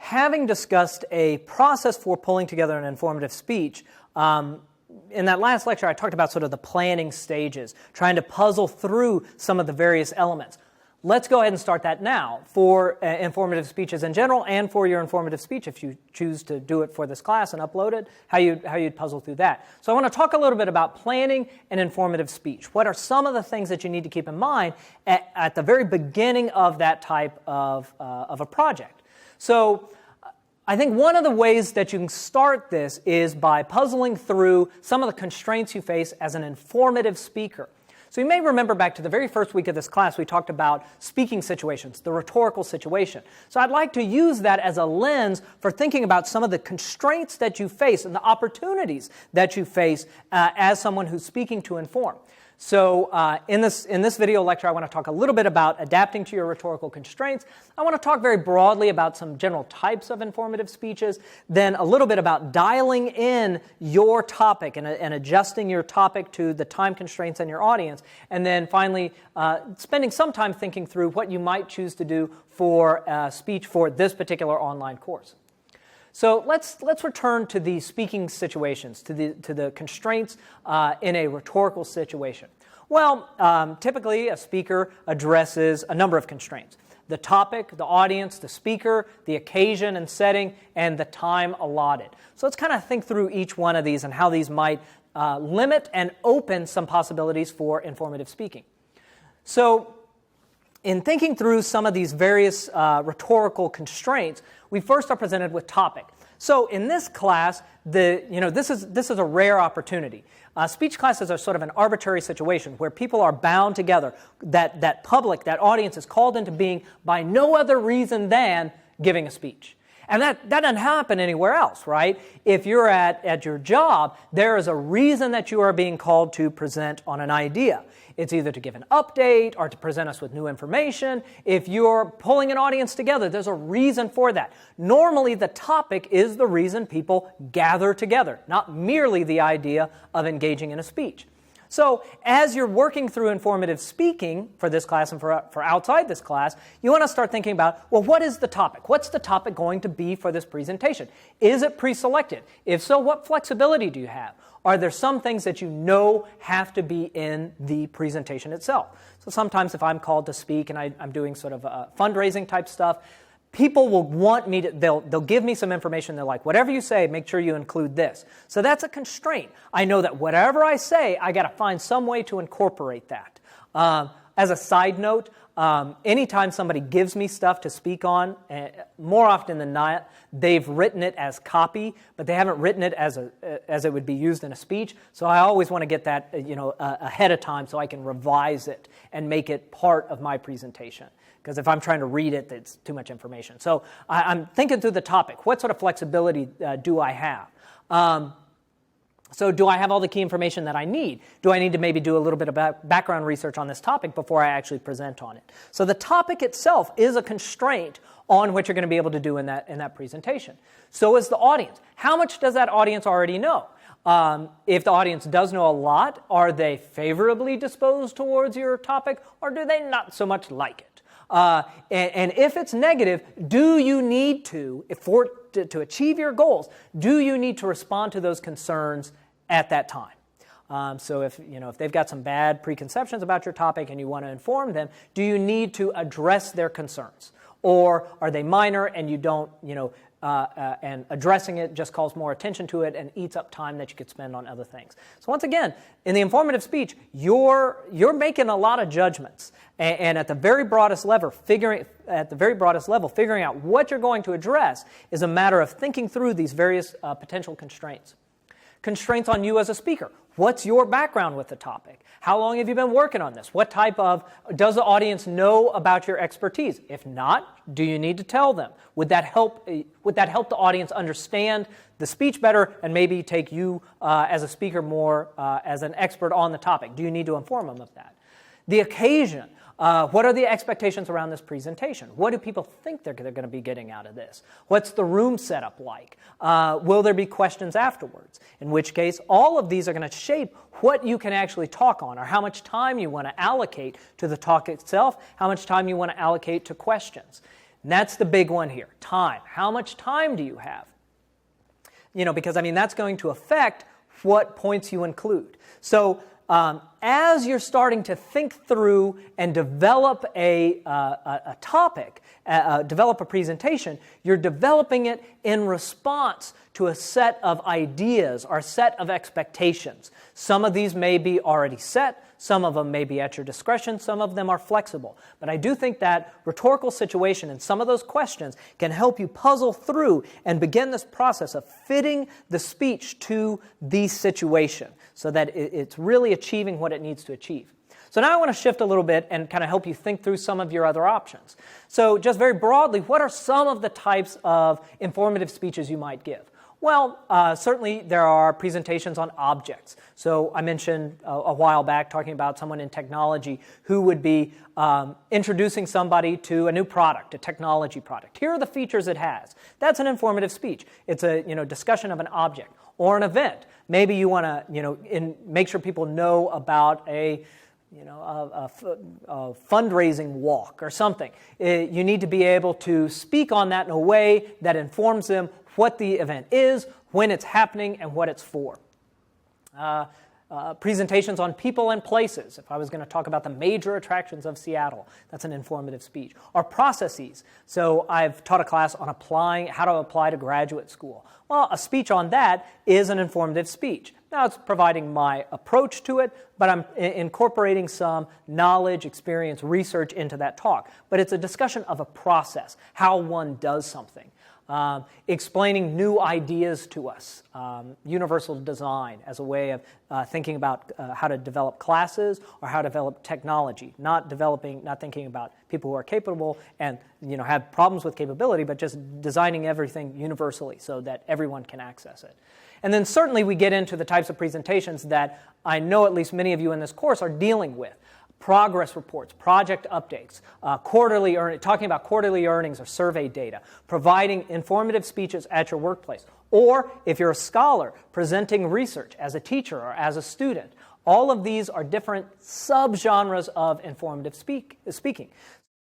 having discussed a process for pulling together an informative speech, in that last lecture I talked about sort of the planning stages, trying to puzzle through some of the various elements. Let's go ahead and start that now for informative speeches in general and for your informative speech if you choose to do it for this class and upload it, how you'd puzzle through that. So I want to talk a little bit about planning an informative speech. What are some of the things that you need to keep in mind at the very beginning of that type of a project? So I think one of the ways that you can start this is by puzzling through some of the constraints you face as an informative speaker. So you may remember back to the very first week of this class, we talked about speaking situations, the rhetorical situation. So I'd like to use that as a lens for thinking about some of the constraints that you face and the opportunities that you face as someone who's speaking to inform. So in this video lecture, I want to talk a little bit about adapting to your rhetorical constraints. I want to talk very broadly about some general types of informative speeches, then a little bit about dialing in your topic and adjusting your topic to the time constraints and your audience, and then finally spending some time thinking through what you might choose to do for a speech for this particular online course. So let's return to the speaking situations, to the constraints in a rhetorical situation. Well, typically a speaker addresses a number of constraints: the topic, the audience, the speaker, the occasion and setting, and the time allotted. So let's kind of think through each one of these and how these might limit and open some possibilities for informative speaking. So in thinking through some of these various rhetorical constraints, we first are presented with topic. So in this class, this is a rare opportunity. Speech classes are sort of an arbitrary situation where people are bound together. That public, that audience is called into being by no other reason than giving a speech. And that doesn't happen anywhere else, right? If you're at your job, there is a reason that you are being called to present on an idea. It's either to give an update or to present us with new information. If you're pulling an audience together, there's a reason for that. Normally, the topic is the reason people gather together, not merely the idea of engaging in a speech. So as you're working through informative speaking for this class and for outside this class, you want to start thinking about, well, what is the topic? What's the topic going to be for this presentation? Is it pre-selected? If so, what flexibility do you have? Are there some things that you know have to be in the presentation itself? So sometimes if I'm called to speak and I'm doing sort of fundraising type stuff, people will want me to, they'll give me some information. They're like, whatever you say, make sure you include this. So that's a constraint. I know that whatever I say, I got to find some way to incorporate that. As a side note, anytime somebody gives me stuff to speak on, more often than not, they've written it as copy, but they haven't written it as it would be used in a speech. So I always want to get that ahead of time so I can revise it and make it part of my presentation. Because if I'm trying to read it, it's too much information. So I'm thinking through the topic. What sort of flexibility do I have? So do I have all the key information that I need? Do I need to maybe do a little bit of background research on this topic before I actually present on it? So the topic itself is a constraint on what you're going to be able to do in that presentation. So is the audience. How much does that audience already know? If the audience does know a lot, are they favorably disposed towards your topic, or do they not so much like it? And if it's negative, do you need to achieve your goals, do you need to respond to those concerns at that time? So if they've got some bad preconceptions about your topic and you want to inform them, do you need to address their concerns? Or are they minor and you don't, and addressing it just calls more attention to it and eats up time that you could spend on other things? So once again, in the informative speech, you're making a lot of judgments, and at the very broadest level, figuring out what you're going to address is a matter of thinking through these various potential constraints. Constraints on you as a speaker. What's your background with the topic? How long have you been working on this? What type of, does the audience know about your expertise? If not, do you need to tell them? Would that help the audience understand the speech better and maybe take you as a speaker more as an expert on the topic? Do you need to inform them of that? The occasion. What are the expectations around this presentation? What do people think they're going to be getting out of this? What's the room setup like? Will there be questions afterwards? In which case, all of these are going to shape what you can actually talk on, or how much time you want to allocate to the talk itself, how much time you want to allocate to questions. And that's the big one here, time. How much time do you have? Because, that's going to affect what points you include. So as you're starting to think through and develop a topic, develop a presentation, you're developing it in response to a set of ideas or a set of expectations. Some of these may be already set, some of them may be at your discretion, some of them are flexible. But I do think that rhetorical situation and some of those questions can help you puzzle through and begin this process of fitting the speech to the situation so that it's really achieving what it needs to achieve. So now I want to shift a little bit and kind of help you think through some of your other options. So just very broadly, what are some of the types of informative speeches you might give? Well, certainly there are presentations on objects. So I mentioned a while back talking about someone in technology who would be introducing somebody to a new product, a technology product. Here are the features it has. That's an informative speech. It's a discussion of an object or an event. Maybe you want to make sure people know about a fundraising walk or something. You need to be able to speak on that in a way that informs them what the event is, when it's happening, and what it's for. Presentations on people and places. If I was going to talk about the major attractions of Seattle, that's an informative speech. Or processes. So I've taught a class on how to apply to graduate school. Well, a speech on that is an informative speech. Now it's providing my approach to it, but I'm incorporating some knowledge, experience, research into that talk. But it's a discussion of a process, how one does something. Explaining new ideas to us, universal design as a way of thinking about how to develop classes or how to develop technology, not thinking about people who are capable and have problems with capability, but just designing everything universally so that everyone can access it. And then certainly we get into the types of presentations that I know at least many of you in this course are dealing with. Progress reports, project updates, talking about quarterly earnings or survey data, providing informative speeches at your workplace, or if you're a scholar, presenting research as a teacher or as a student. All of these are different subgenres of informative speaking.